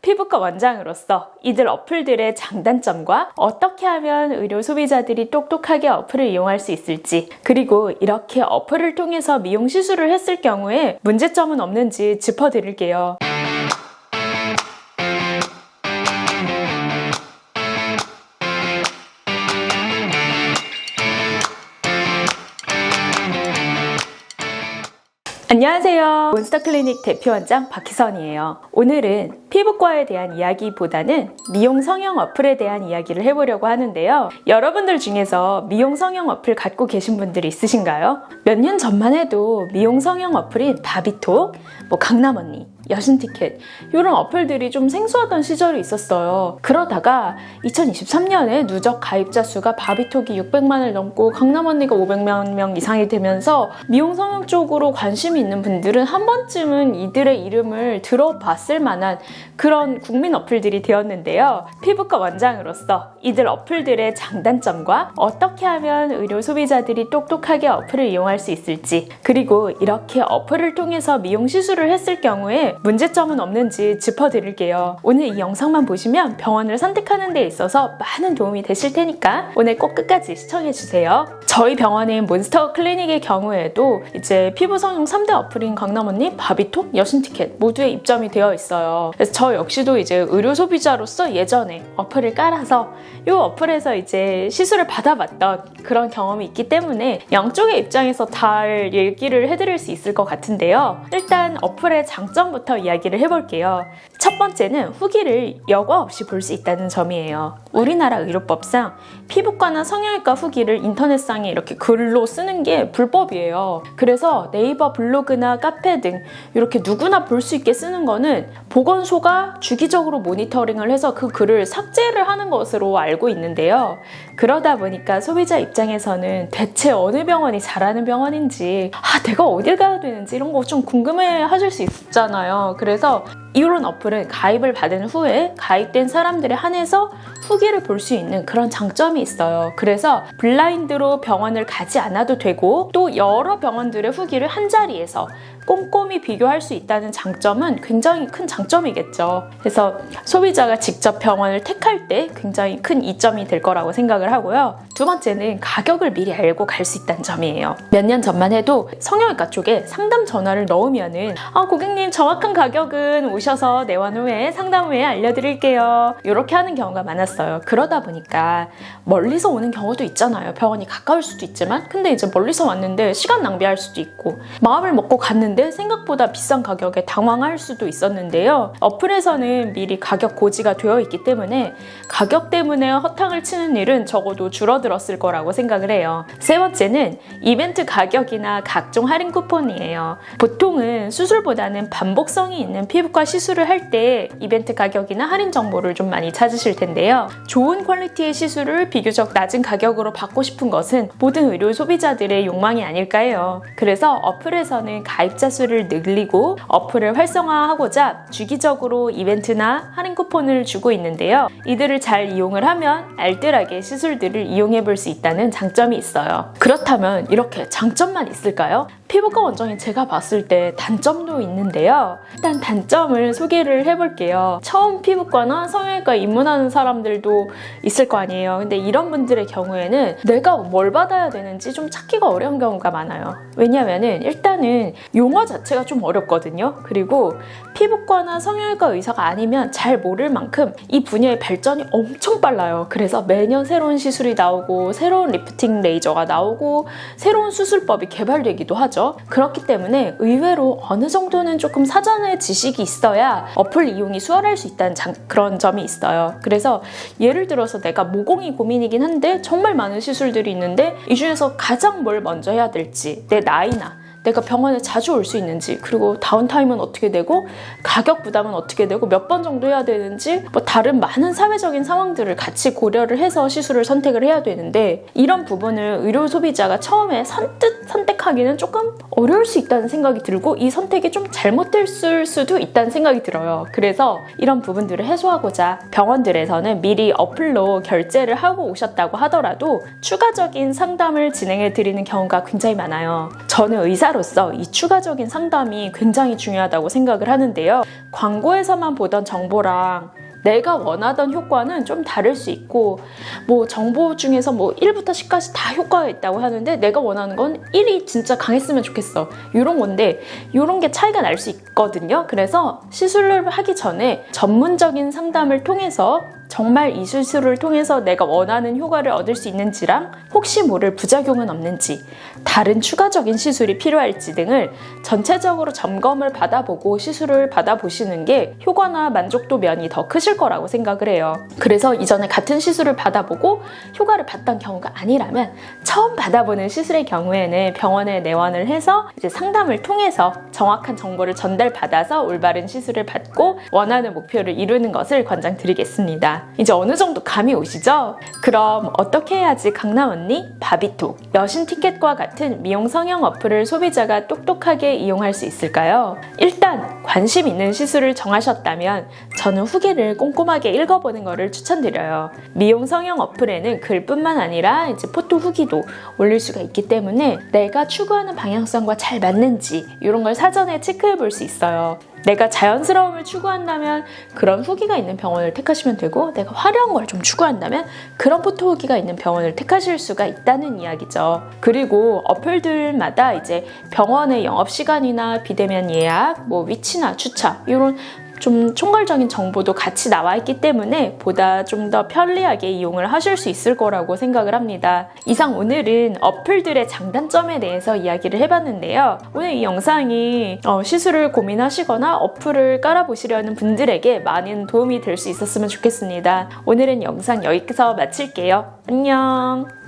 피부과 원장으로서 이들 어플들의 장단점과 어떻게 하면 의료 소비자들이 똑똑하게 어플을 이용할 수 있을지, 그리고 이렇게 어플을 통해서 미용 시술을 했을 경우에 문제점은 없는지 짚어드릴게요. 안녕하세요. 몬스터클리닉 대표원장 박희선이에요. 오늘은 피부과에 대한 이야기보다는 미용 성형 어플에 대한 이야기를 해보려고 하는데요. 여러분들 중에서 미용 성형 어플 갖고 계신 분들이 있으신가요? 몇 년 전만 해도 미용 성형 어플인 바비톡, 강남언니, 여신티켓 이런 어플들이 좀 생소하던 시절이 있었어요. 그러다가 2023년에 누적 가입자 수가 바비톡이 600만을 넘고 강남언니가 500만 명 이상이 되면서 미용 성형 쪽으로 관심이 있는 분들은 한 번쯤은 이들의 이름을 들어봤을 만한 그런 국민 어플들이 되었는데요. 피부과 원장으로서 이들 어플들의 장단점과 어떻게 하면 의료 소비자들이 똑똑하게 어플을 이용할 수 있을지, 그리고 이렇게 어플을 통해서 미용 시술을 했을 경우에 문제점은 없는지 짚어드릴게요. 오늘 이 영상만 보시면 병원을 선택하는 데 있어서 많은 도움이 되실 테니까 오늘 꼭 끝까지 시청해주세요. 저희 병원인 몬스터 클리닉의 경우에도 이제 피부 성형 3대 어플인 강남언니, 바비톡, 여신티켓 모두에 입점이 되어 있어요. 그래서 저 역시도 이제 의료 소비자로서 예전에 어플을 깔아서 이 어플에서 이제 시술을 받아봤던 그런 경험이 있기 때문에 양쪽의 입장에서 잘 얘기를 해드릴 수 있을 것 같은데요. 일단 어플의 장점부터 이야기를 해볼게요. 첫 번째는 후기를 여과 없이 볼 수 있다는 점이에요. 우리나라 의료법상 피부과나 성형외과 후기를 인터넷상에 이렇게 글로 쓰는 게 불법이에요. 그래서 네이버 블로그나 카페 등 이렇게 누구나 볼 수 있게 쓰는 거는 보건소가 주기적으로 모니터링을 해서 그 글을 삭제를 하는 것으로 알고 있는데요. 그러다 보니까 소비자 입장에서는 대체 어느 병원이 잘하는 병원인지, 내가 어딜 가야 되는지 이런 거 좀 궁금해 하실 수 있잖아요. 그래서 이런 어플은 가입을 받은 후에 가입된 사람들에 한해서 후기를 볼 수 있는 그런 장점이 있어요. 그래서 블라인드로 병원을 가지 않아도 되고 또 여러 병원들의 후기를 한자리에서 꼼꼼히 비교할 수 있다는 장점은 굉장히 큰 장점이겠죠. 그래서 소비자가 직접 병원을 택할 때 굉장히 큰 이점이 될 거라고 생각을 하고요. 두 번째는 가격을 미리 알고 갈 수 있다는 점이에요. 몇 년 전만 해도 성형외과 쪽에 상담 전화를 넣으면은 고객님 정확한 가격은 오셔서 내원 후에 상담 후에 알려드릴게요. 이렇게 하는 경우가 많았어요. 그러다 보니까 멀리서 오는 경우도 있잖아요. 병원이 가까울 수도 있지만 근데 이제 멀리서 왔는데 시간 낭비할 수도 있고 마음을 먹고 갔는데 생각보다 비싼 가격에 당황할 수도 있었는데요. 어플에서는 미리 가격 고지가 되어 있기 때문에 가격 때문에 허탕을 치는 일은 적어도 줄어들었을 거라고 생각을 해요. 세 번째는 이벤트 가격이나 각종 할인 쿠폰이에요. 보통은 수술보다는 반복성이 있는 피부과 시술을 할 때 이벤트 가격이나 할인 정보를 좀 많이 찾으실 텐데요. 좋은 퀄리티의 시술을 비교적 낮은 가격으로 받고 싶은 것은 모든 의료 소비자들의 욕망이 아닐까 해요. 그래서 어플에서는 가입자 수를 늘리고 어플을 활성화하고자 주기적으로 이벤트나 할인 쿠폰을 주고 있는데요. 이들을 잘 이용을 하면 알뜰하게 시술들을 이용해 볼 수 있다는 장점이 있어요. 그렇다면 이렇게 장점만 있을까요? 피부과 원장이 제가 봤을 때 단점도 있는데요. 일단 단점을 소개를 해볼게요. 처음 피부과나 성형외과 입문하는 사람들도 있을 거 아니에요. 근데 이런 분들의 경우에는 내가 뭘 받아야 되는지 좀 찾기가 어려운 경우가 많아요. 왜냐면은 일단은 용어 자체가 좀 어렵거든요. 그리고 피부과나 성형외과 의사가 아니면 잘 모를 만큼 이 분야의 발전이 엄청 빨라요. 그래서 매년 새로운 시술이 나오고 새로운 리프팅 레이저가 나오고 새로운 수술법이 개발되기도 하죠. 그렇기 때문에 의외로 어느 정도는 조금 사전에 지식이 있어야 어플 이용이 수월할 수 있다는 그런 점이 있어요. 그래서 예를 들어서 내가 모공이 고민이긴 한데 정말 많은 시술들이 있는데 이 중에서 가장 뭘 먼저 해야 될지, 내 나이나 내가 병원에 자주 올 수 있는지, 그리고 다운타임은 어떻게 되고 가격 부담은 어떻게 되고 몇 번 정도 해야 되는지 다른 많은 사회적인 상황들을 같이 고려를 해서 시술을 선택을 해야 되는데 이런 부분을 의료 소비자가 처음에 선뜻 선택하기는 조금 어려울 수 있다는 생각이 들고 이 선택이 좀 잘못됐을 수도 있다는 생각이 들어요. 그래서 이런 부분들을 해소하고자 병원들에서는 미리 어플로 결제를 하고 오셨다고 하더라도 추가적인 상담을 진행해 드리는 경우가 굉장히 많아요. 저는 의사로 의사로서 이 추가적인 상담이 굉장히 중요하다고 생각을 하는데요. 광고에서만 보던 정보랑 내가 원하던 효과는 좀 다를 수 있고, 뭐 정보 중에서 뭐 1부터 10까지 다 효과가 있다고 하는데 내가 원하는 건 1이 진짜 강했으면 좋겠어, 이런 건데 이런 게 차이가 날 수 있거든요. 그래서 시술을 하기 전에 전문적인 상담을 통해서 정말 이 시술을 통해서 내가 원하는 효과를 얻을 수 있는지랑 혹시 모를 부작용은 없는지, 다른 추가적인 시술이 필요할지 등을 전체적으로 점검을 받아보고 시술을 받아보시는 게 효과나 만족도 면이 더 크실 거라고 생각을 해요. 그래서 이전에 같은 시술을 받아보고 효과를 봤던 경우가 아니라면 처음 받아보는 시술의 경우에는 병원에 내원을 해서 이제 상담을 통해서 정확한 정보를 전달받아서 올바른 시술을 받고 원하는 목표를 이루는 것을 권장드리겠습니다. 이제 어느 정도 감이 오시죠? 그럼 어떻게 해야지 강남 언니, 바비톡, 여신 티켓과 같은 미용 성형 어플을 소비자가 똑똑하게 이용할 수 있을까요? 일단 관심 있는 시술을 정하셨다면 저는 후기를 꼼꼼하게 읽어보는 것을 추천드려요. 미용 성형 어플에는 글뿐만 아니라 이제 포토 후기도 올릴 수가 있기 때문에 내가 추구하는 방향성과 잘 맞는지 이런 걸 사전에 체크해 볼 수 있어요. 내가 자연스러움을 추구한다면 그런 후기가 있는 병원을 택하시면 되고, 내가 화려한 걸 좀 추구한다면 그런 포토 후기가 있는 병원을 택하실 수가 있다는 이야기죠. 그리고 어플들마다 이제 병원의 영업시간이나 비대면 예약, 뭐 위치나 주차 이런 좀 총괄적인 정보도 같이 나와 있기 때문에 보다 좀 더 편리하게 이용을 하실 수 있을 거라고 생각을 합니다. 이상 오늘은 어플들의 장단점에 대해서 이야기를 해봤는데요. 오늘 이 영상이 시술을 고민하시거나 어플을 깔아보시려는 분들에게 많은 도움이 될 수 있었으면 좋겠습니다. 오늘은 영상 여기서 마칠게요. 안녕.